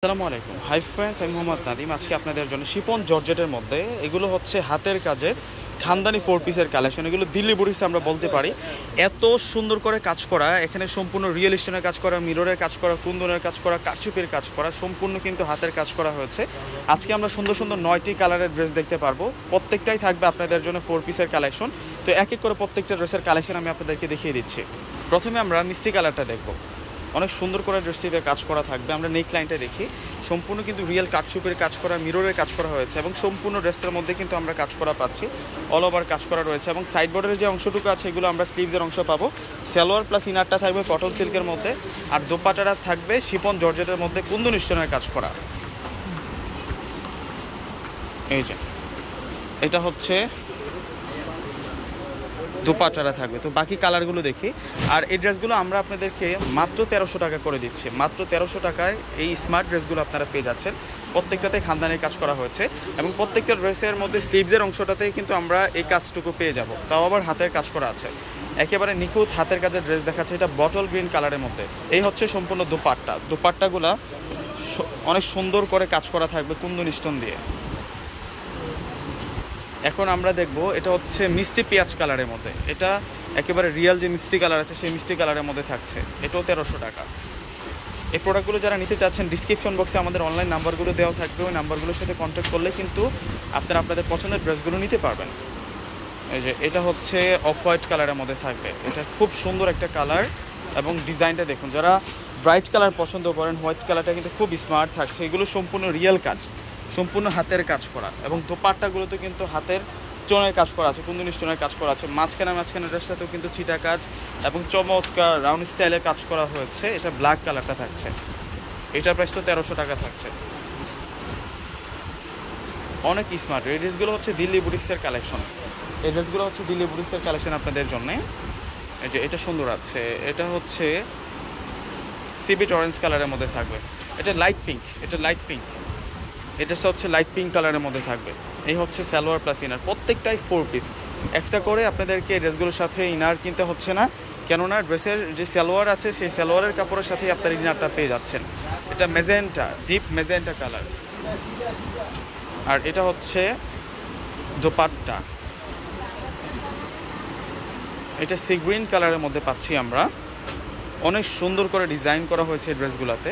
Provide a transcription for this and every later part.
আসসালামু আলাইকুম। Hi friends, আমি মোহাম্মদ নাদিম। আজকে আপনাদের জন্য শিপন জর্জেটের মধ্যে এগুলো হচ্ছে হাতের কাজের খানদানি 4 পিসের কালেকশন। এগুলো দিল্লি বুটিক্স আমরা বলতে পারি। এত সুন্দর করে কাজ করা, এখানে সম্পূর্ণ রিয়েল স্টোনের কাজ করা, মিররের কাজ করা, কুন্দনের কাজ করা, কারচুপির কাজ করা, সম্পূর্ণ কিন্তু হাতের কাজ করা হয়েছে। আজকে আমরা সুন্দর সুন্দর 9টি কালারের ড্রেস দেখতে পারবো। প্রত্যেকটাই থাকবে আপনাদের জন্য 4 পিসের কালেকশন। তো এক এক করে প্রত্যেকটা ড্রেসের কালেকশন আমি আপনাদেরকে দেখিয়ে দিচ্ছি। প্রথমে আমরা মিষ্টি কালারটা দেখব। অনেক সুন্দর করে ড্রেসটিতে কাজ করা থাকবে। আমরা নেক লাইনটা দেখি, সম্পূর্ণ কিন্তু রিয়েল কাটশুপের কাজ করা, মিররের কাজ করা হয়েছে এবং সম্পূর্ণ ড্রেসটার মধ্যে কিন্তু আমরা কাজ করা পাচ্ছি। অল ওভার কাজ করা রয়েছে এবং সাইড বর্ডারের যে অংশটুকু আছে এগুলো আমরা স্লিভসের অংশ পাবো। সালোয়ার প্লাস ইনারটা থাকবে কটন সিল্কের মধ্যে, আর দোপাট্টাটা থাকবে শিপন জর্জেটের মধ্যে কুন্দন স্টোনের কাজ করা। এই যে এটা হচ্ছে দোপাট্টাটা থাকবে। তো বাকি কালারগুলো দেখি। আর এই ড্রেসগুলো আমরা আপনাদেরকে মাত্র 1300 টাকা করে দিচ্ছি। মাত্র 1300 টাকায় এই স্মার্ট ড্রেসগুলো আপনারা পেয়ে যাচ্ছেন। প্রত্যেকটাতে খানদানের কাজ করা হয়েছে এবং প্রত্যেকটা ড্রেসের মধ্যে স্লিভসের অংশটাতেই কিন্তু আমরা এই কাজটুকু পেয়ে যাব। তাও আবার হাতের কাজ করা আছে, একেবারে নিখুঁত হাতের কাজের ড্রেস দেখাচ্ছে। এটা বটল গ্রিন কালারের মধ্যে। এই হচ্ছে সম্পূর্ণ দোপাট্টা। দোপাট্টাগুলা অনেক সুন্দর করে কাজ করা থাকবে কুন্দন স্টোন দিয়ে। এখন আমরা দেখব এটা হচ্ছে মিষ্টি পেঁয়াজ কালারের মধ্যে। এটা একেবারে রিয়েল যে মিষ্টি কালার আছে সেই মিষ্টি কালারের মধ্যে থাকছে। এটাও 1300 টাকা। এই প্রোডাক্টগুলো যারা নিতে চাচ্ছেন ডিসক্রিপশন বক্সে আমাদের অনলাইন নাম্বারগুলো দেওয়া থাকবে। ওই নাম্বারগুলোর সাথে কন্ট্যাক্ট করলে কিন্তু আপনারা আপনাদের পছন্দের ড্রেসগুলো নিতে পারবেন। এই যে এটা হচ্ছে অফ হোয়াইট কালারের মধ্যে থাকবে। এটা খুব সুন্দর একটা কালার এবং ডিজাইনটা দেখুন। যারা ব্রাইট কালার পছন্দ করেন, হোয়াইট কালারটা কিন্তু খুব স্মার্ট থাকছে। এগুলো সম্পূর্ণ রিয়েল কাজ, সম্পূর্ণ হাতের কাজ করা এবং দোপাট্টাগুলোতে কিন্তু হাতের স্টোনের কাজ করা আছে, কুন্দন স্টোনের কাজ করা আছে। মাঝখানে ড্রেসটাতেও কিন্তু ছিটা কাজ এবং চমৎকার রাউন্ড স্টাইলে কাজ করা হয়েছে। এটা ব্ল্যাক কালারটা থাকছে। এটার প্রাইস তো 1300 টাকা থাকছে। অনেক স্মার্ট। এই ড্রেসগুলো হচ্ছে দিল্লি বুটিক্সের কালেকশন। এই ড্রেসগুলো হচ্ছে দিল্লি বুটিক্সের কালেকশন আপনাদের জন্যে। এই যে এটা সুন্দর আছে। এটা হচ্ছে সিবিট অরেঞ্জ কালারের মধ্যে থাকবে। এটা লাইট পিঙ্ক, এটা লাইট পিঙ্ক। এটা হচ্ছে লাইট পিঙ্ক কালারের মধ্যে থাকবে। এই হচ্ছে সালোয়ার প্লাস ইনার। প্রত্যেকটাই 4 পিস। এক্সট্রা করে আপনাদেরকে ড্রেসগুলোর সাথে ইনার কিনতে হচ্ছে না, কেননা ড্রেসের যে সালোয়ার আছে সেই সালোয়ারের কাপড়ের সাথেই আপনার ইনারটা পেয়ে যাচ্ছেন। এটা মেজেন্টা, ডিপ মেজেন্টা কালার। আর এটা হচ্ছে দোপাট্টা। এটা সি গ্রিন কালারের মধ্যে পাচ্ছি আমরা। অনেক সুন্দর করে ডিজাইন করা হয়েছে এই ড্রেসগুলোতে।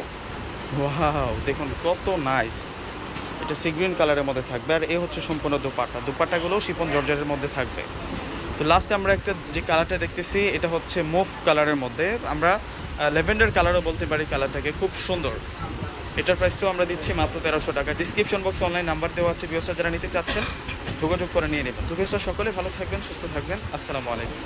ওয়াও, দেখুন কত নাইস। এটা সি গ্রিন কালারের মধ্যে থাকবে। আর এই হচ্ছে সম্পূর্ণ দোপাট্টা। দোপাট্টাগুলোও শিফন জর্জেটের মধ্যে থাকবে। তো লাস্টে আমরা একটা যে কালারটা দেখতেছি এটা হচ্ছে মুভ কালারের মধ্যে। আমরা ল্যাভেন্ডার কালারও বলতে পারি কালারটাকে, খুব সুন্দর। এটার প্রাইসটাও আমরা দিচ্ছি মাত্র 1300 টাকা। ডিসক্রিপশন বক্সে অনলাইন নাম্বার দেওয়া আছে। ভিউয়ার্সরা যারা নিতে চাচ্ছেন যোগাযোগ করে নিয়ে নেবেন। তো ভিউয়ার্সরা সকলে ভালো থাকবেন, সুস্থ থাকবেন। আসসালামু আলাইকুম।